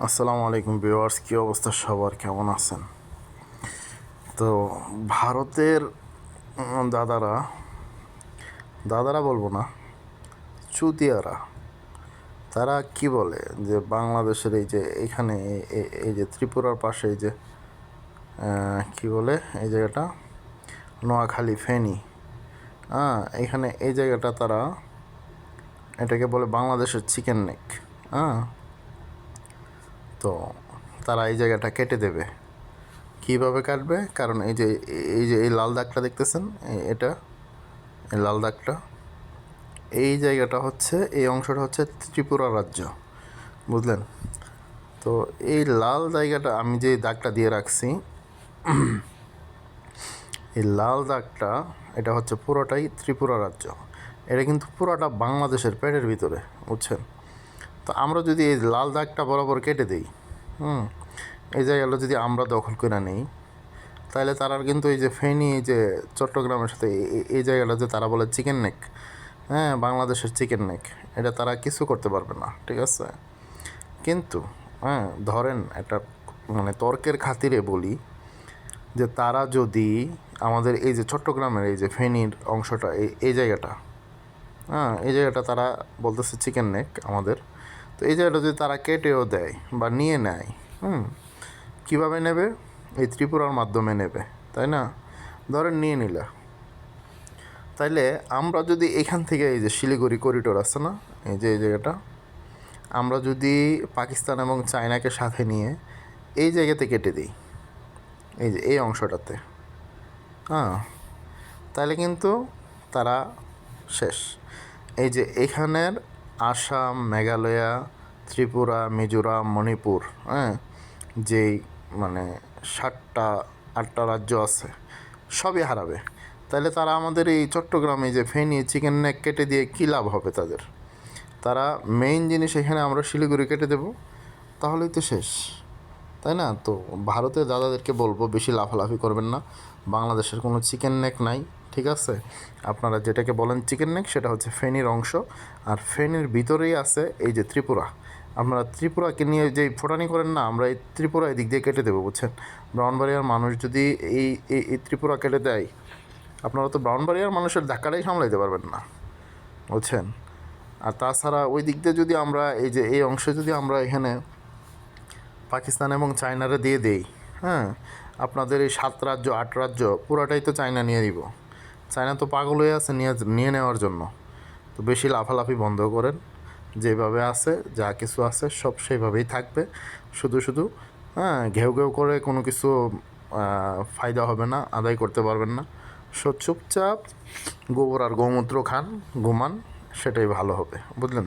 আসসালামু আলাইকুম ভিউয়ার্স, কী অবস্থা সবার, কেমন আছেন? তো ভারতের দাদারা দাদারা বলবো না, চুতিয়ারা, তারা কি বলে যে বাংলাদেশের এই যে এখানে এই যে ত্রিপুরার পাশে এই যে কি বলে এই জায়গাটা নোয়াখালী ফেনী, এখানে এই জায়গাটা তারা এটাকে বলে বাংলাদেশের চিকেন নেক। তো তারা এই জায়গাটা কেটে দেবে। কীভাবে কাটবে? কারণ এই লাল দাগটা দেখতেছেন, এটা এই লাল দাগটা, এই জায়গাটা হচ্ছে, এই অংশটা হচ্ছে ত্রিপুরা রাজ্য, বুঝলেন? তো এই লাল জায়গাটা আমি যে দাগটা দিয়ে রাখছি, এই লাল দাগটা এটা হচ্ছে পুরোটাই ত্রিপুরা রাজ্য। এটা কিন্তু পুরোটা বাংলাদেশের পেটের ভিতরে, বুঝছেন? তো আমরা যদি এই লাল দাগটা বরাবর কেটে দিই, এই জায়গাটা যদি আমরা দখল করে নিই, তাহলে তারা কিন্তু এই যে ফেনী, এই যে চট্টগ্রামের সাথে এই জায়গাটা যে তারা বলে চিকেন নেক, বাংলাদেশের চিকেন নেক, এটা তারা কিছু করতে পারবে না, ঠিক আছে? কিন্তু ধরেন একটা মানে তর্কের খাতিরে বলি যে তারা যদি আমাদের এই যে চট্টগ্রামের এই যে ফেনীর অংশটা, এই জায়গাটা, এই জায়গাটা তারা বলতেছে চিকেন নেক আমাদের, তো এই জায়গাটা যদি তারা কেটেও দেয় বা নিয়ে নেয়, কীভাবে নেবে? এই ত্রিপুরার মাধ্যমে নেবে, তাই না? ধরেন নিয়ে নিলে, তাইলে আমরা যদি এখান থেকে এই যে শিলিগুড়ি করিডোর আছে না, এই যে এই জায়গাটা, আমরা যদি পাকিস্তান এবং চায়নাকে সাথে নিয়ে এই জায়গাতে কেটে দিই, এই যে এই অংশটাতে, তাহলে কিন্তু তারা শেষ। এই যে এখানের আসাম, মেঘালয়া, ত্রিপুরা, মিজোরাম, মণিপুর, যেই মানে 7টা-8টা রাজ্য আছে, সবই হারাবে। তাহলে তারা আমাদের এই চট্টগ্রামে যে ফেনী চিকেন নেক কেটে দিয়ে কী লাভ হবে তাদের? তারা মেইন জিনিস এখানে আমরা শিলিগুড়ি কেটে দেব, তাহলেই তো শেষ, তাই না? তো ভারতের দাদাদেরকে বলবো বেশি লাফালাফি করবেন না, বাংলাদেশের কোনো চিকেন নেক নাই, ঠিক আছে? আপনারা যেটাকে বলেন চিকেন নেক, সেটা হচ্ছে ফেনীর অংশ, আর ফেনীর ভিতরেই আছে এই যে ত্রিপুরা। আপনারা ত্রিপুরাকে নিয়ে যেই ফোটানি করেন না, আমরা এই ত্রিপুরা এদিক দিয়ে কেটে দেবো, বুঝছেন? ব্রাহ্মণবাড়িয়ার মানুষ যদি এই ত্রিপুরা কেটে দেয়, আপনারা তো ব্রাহ্মণবাড়িয়ার মানুষের ধাক্কাটাই সামলাইতে পারবেন না, বুঝছেন? আর তাছাড়া ওই দিক দিয়ে যদি আমরা এই যে এই অংশে যদি আমরা এখানে পাকিস্তান এবং চায়নারে দিয়ে দেই, আপনাদের এই 7 রাজ্য 8 রাজ্য পুরাটাই তো চায়না নিয়ে দিব। চায়না তো পাগল হয়ে আছে নিয়ে নেওয়ার জন্য। তো বেশি লাফালাফি বন্ধ করেন, যেভাবে আছে যা কিছু আছে সব সেইভাবেই থাকবে। শুধু ঘেউ ঘেউ করে কোনো কিছু ফায়দা হবে না, আদায় করতে পারবেন না। চুপচাপ গোবর আর গোমূত্র খান, ঘুমান, সেটাই ভালো হবে, বুঝলেন?